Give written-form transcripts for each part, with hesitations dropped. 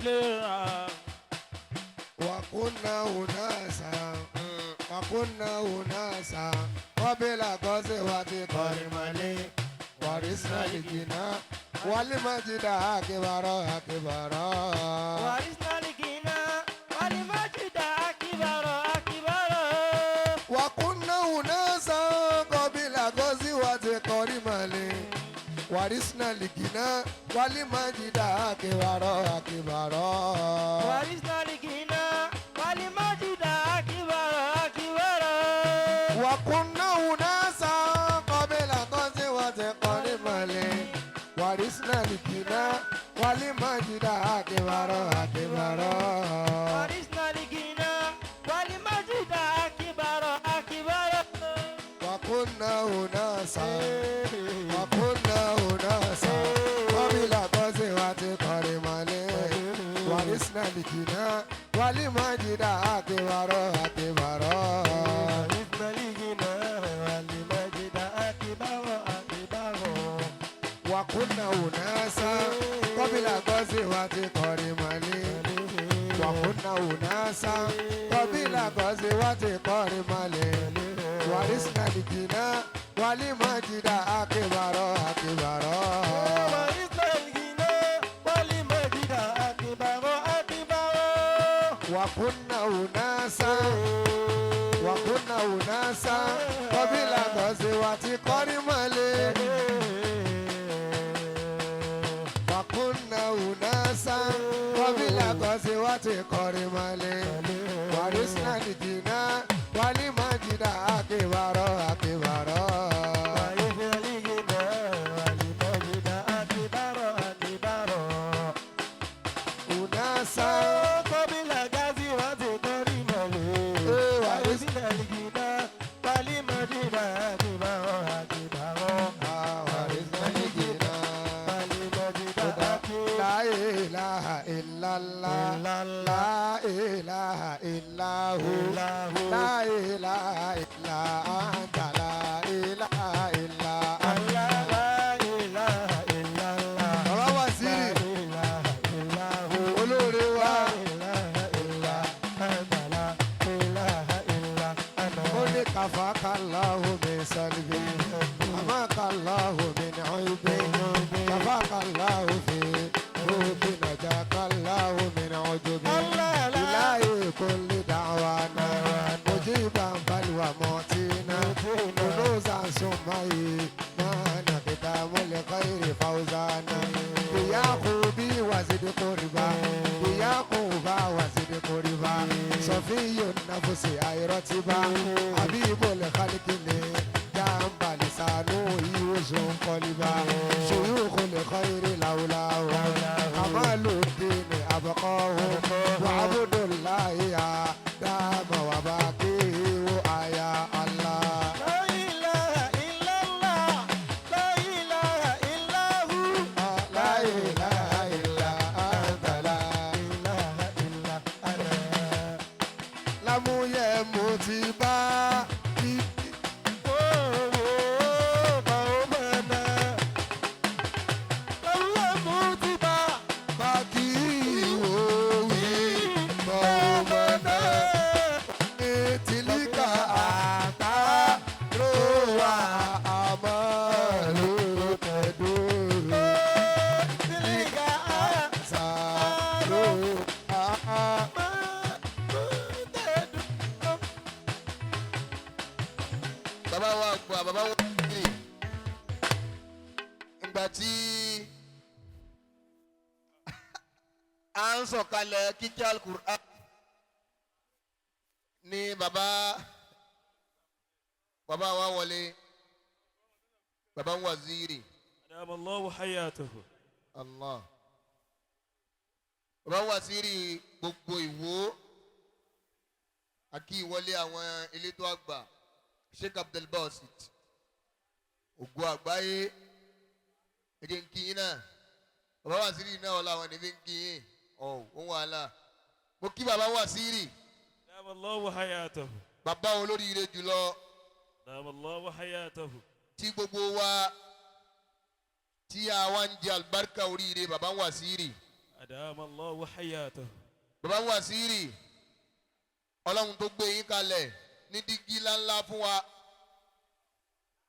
plural. وكنا أناسا قبل غزوة كرمالي ورثنا الغنى والمجد أكبر ورثنا الغنى والمجد أكبر وكنا أناسا قبل غزوة كرمالي ورثنا الغنى والمجد أكبر ورثنا الغنى والمجد أكبر وكنا أناسا قبل غزوة كرمالي ورثنا الغنى والمجد أكبر ورثنا الغنى والمجد أكبر وكنا أناسا قبل غزوة كرمالي ورثنا الغنى والمجد أكبر وكنا أناسا قبل غزوة كرمالي وكنا أناسا قبل غزوة كرمالي ورثنا الغنى والمجد أكبر وكنا أناسا قبل غزوة كرمالي وكنا أناسا قبل غزوة كرمالي ورثنا الغنى والمجد أكبر أناسا قبل غزوة كرمالي ورثنا الغنى والمجد لا إله إلا الله لا إله إلا هو لا إله إلا أنت لا إله إلا أنت Al-Waziri olóore wa ó ní kàfákàláhù min salbi àmàkàláhù min uybi kàfákàláhù fi rúbì nàjàkàláhù min ujubi ilahi kulli da'wana mujiban balwa mu'tina kunuzan summayi mana kitamul khairi fawzana biyaqubi wazid qurba biyaquba wazid qurba safiyun nafsi ayratiba habibul khalqini jamba lisanu yuzun qaliba shuyukhul khairi laulahu kamaluddin abqahu wa abdullahi ya dama wa baqihi ya Allah bàbá wọn ní ìgbà tí a ń sọ̀kalẹ̀ kíkẹ́ Al-Qur'an ní bàbá wa wọlé bàbá Waziri. Adamallahu hayatahu. Allah. Bàbá Waziri gbogbo Ìwó àkí ìwọlé àwọn elétò àgbà Sheikh Abdul Baaqi ògo àgbáyé ẹjẹ ń kíyìn náà bàbá Waziri náà ọ̀la àwọn ẹni ń kíyìn òun wàhálà mo kí bàbá Waziri. Adamallahu hayatahu. Bàbá olóríire jùlọ. Adamallahu hayatahu. Tí gbogbo wa tí a wá ń jẹ àlùbáríkà oríire bàbá Waziri. أدام الله حياته. bàbá Waziri ọlọ́run tó gbé yín kalẹ̀ ní dígí ńláńlá fún wa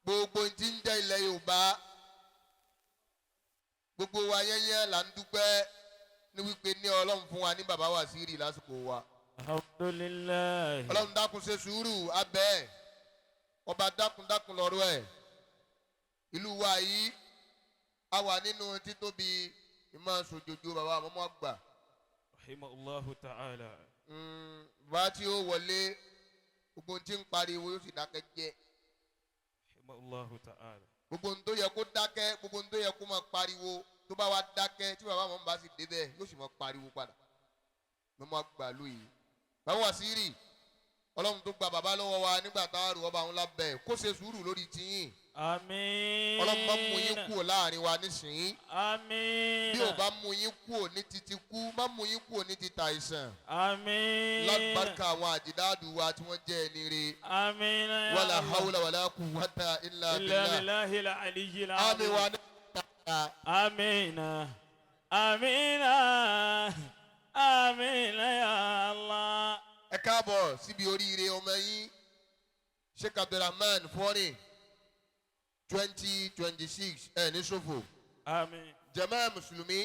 gbogbo tí ń jẹ́ ilẹ̀ Yorùbá gbogbo wa yẹ́nyẹ́ là ń dúpẹ́ ní wípé ní ọlọ́run fún wa ní bàbá Waziri lásìkò wa. Alhamdulillah. ọlọ́run dákun ṣe sùúrù abẹ́ ọba dákun lọ́rọ̀ ẹ̀ ìlú wa yìí a wà nínú títóbi ìmọ̀ sòjòjò bàbá àmọ́mọ́ àgbà. Rahimahullahu ta'ala. bá tí ó wọlé gbogbo tí ń pariwo yóò sì dákẹ́ jẹ́. Rahimahullahu ta'ala. gbogbo ohun tó yẹ kó dákẹ́ gbogbo ohun tó yẹ kó máa pariwo tó bá wá dákẹ́ tí bàbá àmọ́ bá sì débẹ̀ yóò sì máa pariwo padà. mọ́mọ́ àgbà ló yìí. bàbá Waziri ọlọ́run tó gba bàbá lọ́wọ́ wa nígbà tá a rò ọba àwọn lábẹ́ kó ṣe sùúrù lórí tiyín. Àmín. ọlọ́run má mú yín kúrò láàrin wa nísìnyí. Àmín. bí ò bá mú yín kúrò ní titi kú má mú yín kúrò ní tita àìsàn. Àmín. lágbàkà àwọn àjìdáàdù wa tí wọ́n jẹ́ ẹni re. Àmín. wala hawla wala quwwata illa billah. billahi al-aliyyil àmín wa ní. Àmín. Àmín. Àmín ya Allah. ẹ káàbọ̀ síbi oríire ọmọ yín Sheikh Abdulrahman Foreign 2026 ẹ̀ ní ṣòfò. Àmín. jàmáà mùsùlùmí.